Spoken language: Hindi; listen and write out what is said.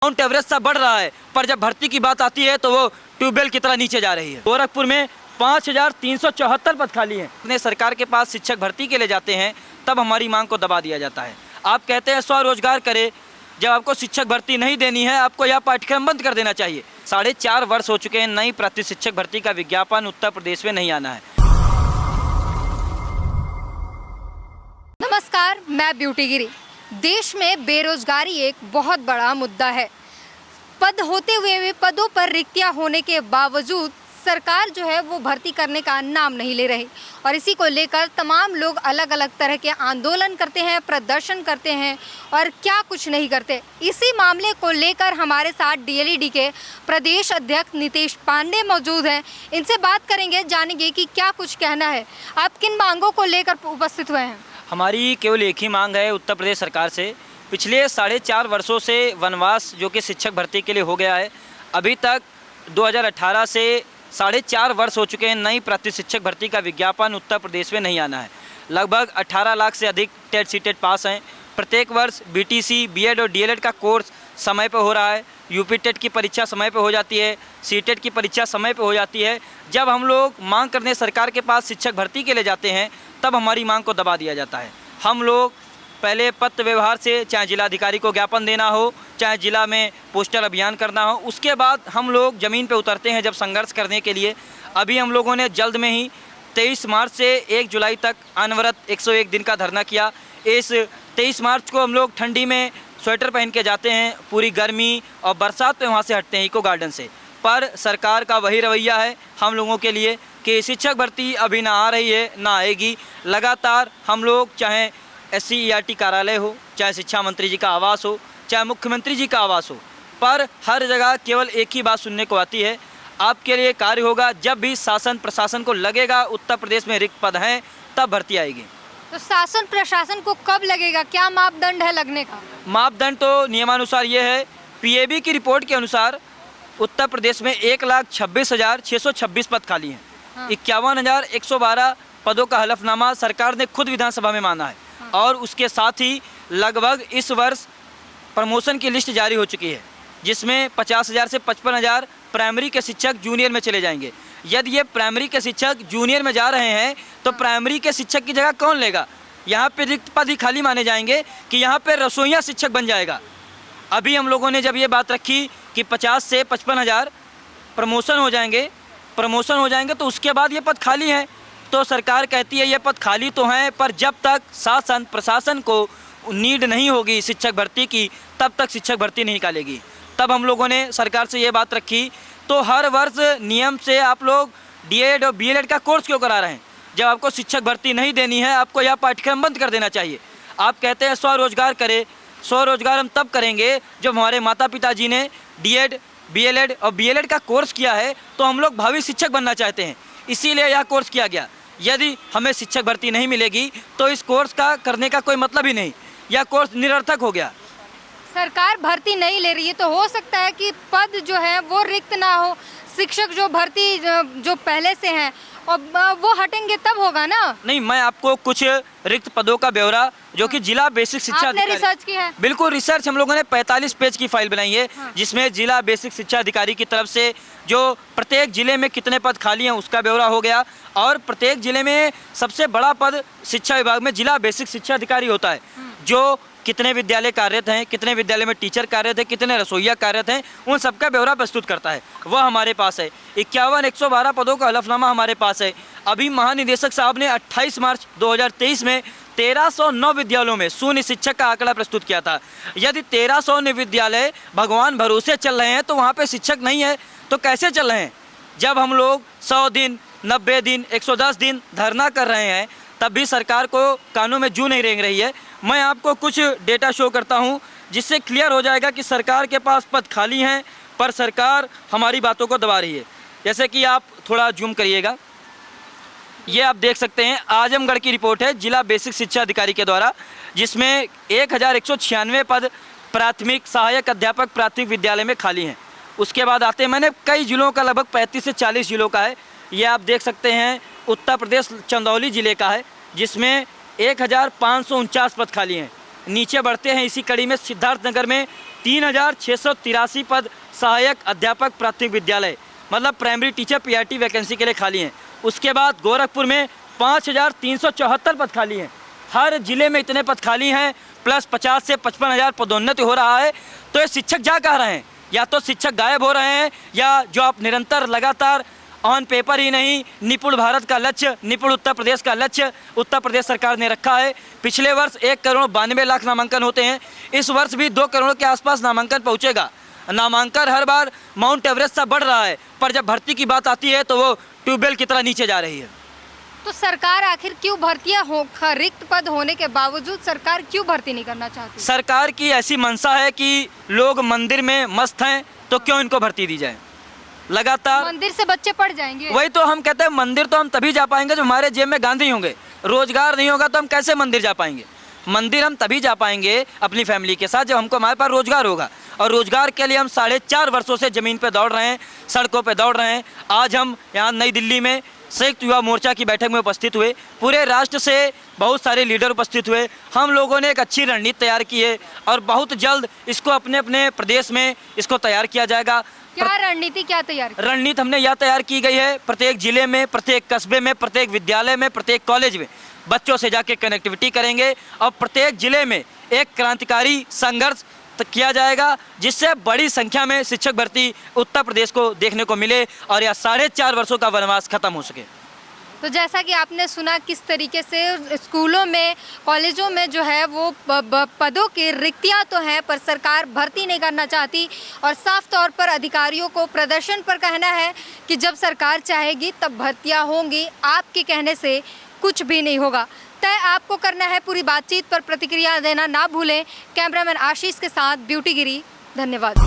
माउंट एवरेस्ट सा बढ़ रहा है, पर जब भर्ती की बात आती है तो वो ट्यूबवेल की तरह नीचे जा रही है। गोरखपुर में 5374 पद खाली हैं। अपने सरकार के पास शिक्षक भर्ती के लिए जाते हैं तब हमारी मांग को दबा दिया जाता है। आप कहते हैं स्वरोजगार करें, जब आपको शिक्षक भर्ती नहीं देनी है आपको यह पाठ्यक्रम बंद कर देना चाहिए। 4.5 वर्ष हो चुके हैं, नई प्राथमिक शिक्षक भर्ती का विज्ञापन उत्तर प्रदेश में नहीं आना है। नमस्कार, मैं ब्यूटी गिरी। देश में बेरोजगारी एक बहुत बड़ा मुद्दा है। पद होते हुए भी पदों पर रिक्तियां होने के बावजूद सरकार जो है वो भर्ती करने का नाम नहीं ले रही और इसी को लेकर तमाम लोग अलग अलग तरह के आंदोलन करते हैं, प्रदर्शन करते हैं और क्या कुछ नहीं करते। इसी मामले को लेकर हमारे साथ डीएलईडी के प्रदेश अध्यक्ष नितेश पांडे मौजूद हैं। इनसे बात करेंगे, जानेंगे कि क्या कुछ कहना है। आप किन मांगों को लेकर उपस्थित हुए हैं? हमारी केवल एक ही मांग है उत्तर प्रदेश सरकार से। पिछले 4.5 वर्षों से वनवास जो कि शिक्षक भर्ती के लिए हो गया है, अभी तक 2018 से 4.5 वर्ष हो चुके हैं, नई प्राथमिक शिक्षक भर्ती का विज्ञापन उत्तर प्रदेश में नहीं आना है। लगभग 18 लाख से अधिक टेट सीटेट पास हैं। प्रत्येक वर्ष बीटीसी, बीएड और डीएलएड का कोर्स समय पर हो रहा है। यूपी टेट की परीक्षा समय पर हो जाती है, सीटेट की परीक्षा समय पर हो जाती है। जब हम लोग मांग करने सरकार के पास शिक्षक भर्ती के लिए जाते हैं तब हमारी मांग को दबा दिया जाता है। हम लोग पहले पत्र व्यवहार से, चाहे जिलाधिकारी को ज्ञापन देना हो, चाहे जिला में पोस्टर अभियान करना हो, उसके बाद हम लोग ज़मीन पे उतरते हैं जब संघर्ष करने के लिए। अभी हम लोगों ने जल्द में ही 23 मार्च से 1 जुलाई तक अनवरत 101 दिन का धरना किया। इस 23 मार्च को हम लोग ठंडी में स्वेटर पहन के जाते हैं, पूरी गर्मी और बरसात में वहाँ से हटते हैं इको गार्डन से। पर सरकार का वही रवैया है हम लोगों के लिए कि शिक्षक भर्ती अभी ना आ रही है, ना आएगी। लगातार हम लोग चाहे SCERT कार्यालय हो, चाहे शिक्षा मंत्री जी का आवास हो, चाहे मुख्यमंत्री जी का आवास हो, पर हर जगह केवल एक ही बात सुनने को आती है, आपके लिए कार्य होगा जब भी शासन प्रशासन को लगेगा उत्तर प्रदेश में रिक्त पद हैं तब भर्ती आएगी। तो शासन प्रशासन को कब लगेगा? क्या मापदंड है लगने का? मापदंड तो नियमानुसार ये है। PAB की रिपोर्ट के अनुसार उत्तर प्रदेश में 1,26,626 पद खाली हैं। 51,112 पदों का हलफनामा सरकार ने खुद विधानसभा में माना है और उसके साथ ही लगभग इस वर्ष प्रमोशन की लिस्ट जारी हो चुकी है, जिसमें 50,000 से 55,000 प्राइमरी के शिक्षक जूनियर में चले जाएंगे। यदि ये प्राइमरी के शिक्षक जूनियर में जा रहे हैं तो प्राइमरी के शिक्षक की जगह कौन लेगा? यहाँ पे रिक्त पद ही खाली माने जाएंगे कि यहाँ पे रसोइया शिक्षक बन जाएगा। अभी हम लोगों ने जब ये बात रखी कि 50 से 55,000 प्रमोशन हो जाएंगे तो उसके बाद ये पद खाली हैं, तो सरकार कहती है ये पद खाली तो हैं, पर जब तक शासन प्रशासन को नीड नहीं होगी शिक्षक भर्ती की तब तक शिक्षक भर्ती नहीं निकालेगी। तब हम लोगों ने सरकार से ये बात रखी, तो हर वर्ष नियम से आप लोग डीएड और बीएलएड का कोर्स क्यों करा रहे हैं? जब आपको शिक्षक भर्ती नहीं देनी है आपको यह पाठ्यक्रम बंद कर देना चाहिए। आप कहते हैं स्वरोजगार करें, स्वरोजगार हम तब करेंगे जब हमारे माता पिताजी ने डीएड, बीएलएड और बीएलएड का कोर्स किया है, तो हम लोग भावी शिक्षक बनना चाहते हैं, इसीलिए यह कोर्स किया गया। यदि हमें शिक्षक भर्ती नहीं मिलेगी तो इस कोर्स का करने का कोई मतलब ही नहीं, यह कोर्स निरर्थक हो गया। सरकार भर्ती नहीं ले रही है तो हो सकता है कि पद जो है वो रिक्त ना हो। शिक्षक जो भर्ती जो पहले से हैं और वो हटेंगे तब होगा ना? नहीं, मैं आपको कुछ रिक्त पदों का ब्यौरा जो कि जिला बेसिक शिक्षा आपने रिसर्च की है? बिल्कुल, रिसर्च हम लोगों ने 45 पेज की फाइल बनाई है। जिसमें जिला बेसिक शिक्षा अधिकारी की तरफ से जो प्रत्येक जिले में कितने पद खाली हैं उसका ब्यौरा हो गया और प्रत्येक जिले में सबसे बड़ा पद शिक्षा विभाग में जिला बेसिक शिक्षा अधिकारी होता है, जो कितने विद्यालय कार्यरत हैं, कितने विद्यालय में टीचर कार्यरत हैं, कितने रसोइया कार्यरत हैं, उन सबका ब्यौरा प्रस्तुत करता है, वह हमारे पास है। 51,112 पदों का हलफनामा हमारे पास है। अभी महानिदेशक साहब ने 28 मार्च 2023 में 1309 विद्यालयों में शून्य शिक्षक का आंकड़ा प्रस्तुत किया था। यदि 1300 विद्यालय भगवान भरोसे चल रहे हैं तो वहाँ पर शिक्षक नहीं है तो कैसे चल रहे हैं? जब हम लोग 100 दिन, 90 दिन, 110 दिन धरना कर रहे हैं तब भी सरकार को कानों में जू नहीं रेंग रही है। मैं आपको कुछ डेटा शो करता हूं जिससे क्लियर हो जाएगा कि सरकार के पास पद खाली हैं पर सरकार हमारी बातों को दबा रही है। जैसे कि आप थोड़ा जूम करिएगा, ये आप देख सकते हैं आजमगढ़ की रिपोर्ट है जिला बेसिक शिक्षा अधिकारी के द्वारा, जिसमें 1,196 पद प्राथमिक सहायक अध्यापक प्राथमिक विद्यालय में खाली हैं। उसके बाद आते हैं, मैंने कई जिलों का लगभग 35 से 40 जिलों का है, ये आप देख सकते हैं उत्तर प्रदेश चंदौली ज़िले का है जिसमें 1,549 पद खाली हैं। नीचे बढ़ते हैं, इसी कड़ी में सिद्धार्थनगर में 3683 पद सहायक अध्यापक प्राथमिक विद्यालय मतलब प्राइमरी टीचर पीआरटी वैकेंसी के लिए खाली हैं। उसके बाद गोरखपुर में 5374 पद खाली हैं। हर जिले में इतने पद खाली हैं, प्लस 50 से 55 पदोन्नति हो रहा है। तो ये शिक्षक जा कहाँ रहे हैं? या तो शिक्षक गायब हो रहे हैं, या जो आप निरंतर लगातार ऑन पेपर ही नहीं, निपुण भारत का लक्ष्य, निपुण उत्तर प्रदेश का लक्ष्य उत्तर प्रदेश सरकार ने रखा है। पिछले वर्ष 1,92,00,000 नामांकन होते हैं, इस वर्ष भी 2 करोड़ के आसपास नामांकन पहुंचेगा। नामांकन हर बार माउंट एवरेस्ट सा बढ़ रहा है, पर जब भर्ती की बात आती है तो वो ट्यूबवेल की तरह नीचे जा रही है। तो सरकार आखिर क्यों भर्तियां हो, रिक्त पद होने के बावजूद सरकार क्यों भर्ती नहीं करना चाहती? सरकार की ऐसी मंशा है कि लोग मंदिर में मस्त हैं, तो क्यों इनको भर्ती दी जाए? लगातार मंदिर से बच्चे पढ़ जाएंगे। वही तो हम कहते हैं, मंदिर तो हम तभी जा पाएंगे जब हमारे जेब में गांधी होंगे। रोजगार नहीं होगा तो हम कैसे मंदिर जा पाएंगे? मंदिर हम तभी जा पाएंगे अपनी फैमिली के साथ जब हमको हमारे पास रोजगार होगा। और रोजगार के लिए हम 4.5 वर्षों से ज़मीन पे दौड़ रहे हैं, सड़कों पे दौड़ रहे हैं। आज हम यहाँ नई दिल्ली में संयुक्त युवा मोर्चा की बैठक में उपस्थित हुए, पूरे राष्ट्र से बहुत सारे लीडर उपस्थित हुए। हम लोगों ने एक अच्छी रणनीति तैयार की है और बहुत जल्द इसको अपने अपने प्रदेश में इसको तैयार किया जाएगा। क्या रणनीति, क्या तैयार? रणनीति हमने यह तैयार की गई है, प्रत्येक जिले में, प्रत्येक कस्बे में, प्रत्येक विद्यालय में, प्रत्येक कॉलेज में बच्चों से जाके कनेक्टिविटी करेंगे और प्रत्येक जिले में एक क्रांतिकारी संघर्ष किया जाएगा, जिससे बड़ी संख्या में शिक्षक भर्ती उत्तर प्रदेश को देखने को मिले और यह 4.5 वर्षों का वनवास खत्म हो सके। तो जैसा कि आपने सुना किस तरीके से स्कूलों में, कॉलेजों में जो है वो पदों की रिक्तियां तो हैं, पर सरकार भर्ती नहीं करना चाहती और साफ तौर पर अधिकारियों को प्रदर्शन पर कहना है कि जब सरकार चाहेगी तब भर्तियां होंगी, आपके कहने से कुछ भी नहीं होगा। तय आपको करना है। पूरी बातचीत पर प्रतिक्रिया देना ना भूलें। कैमरामैन आशीष के साथ ब्यूटी गिरी, धन्यवाद।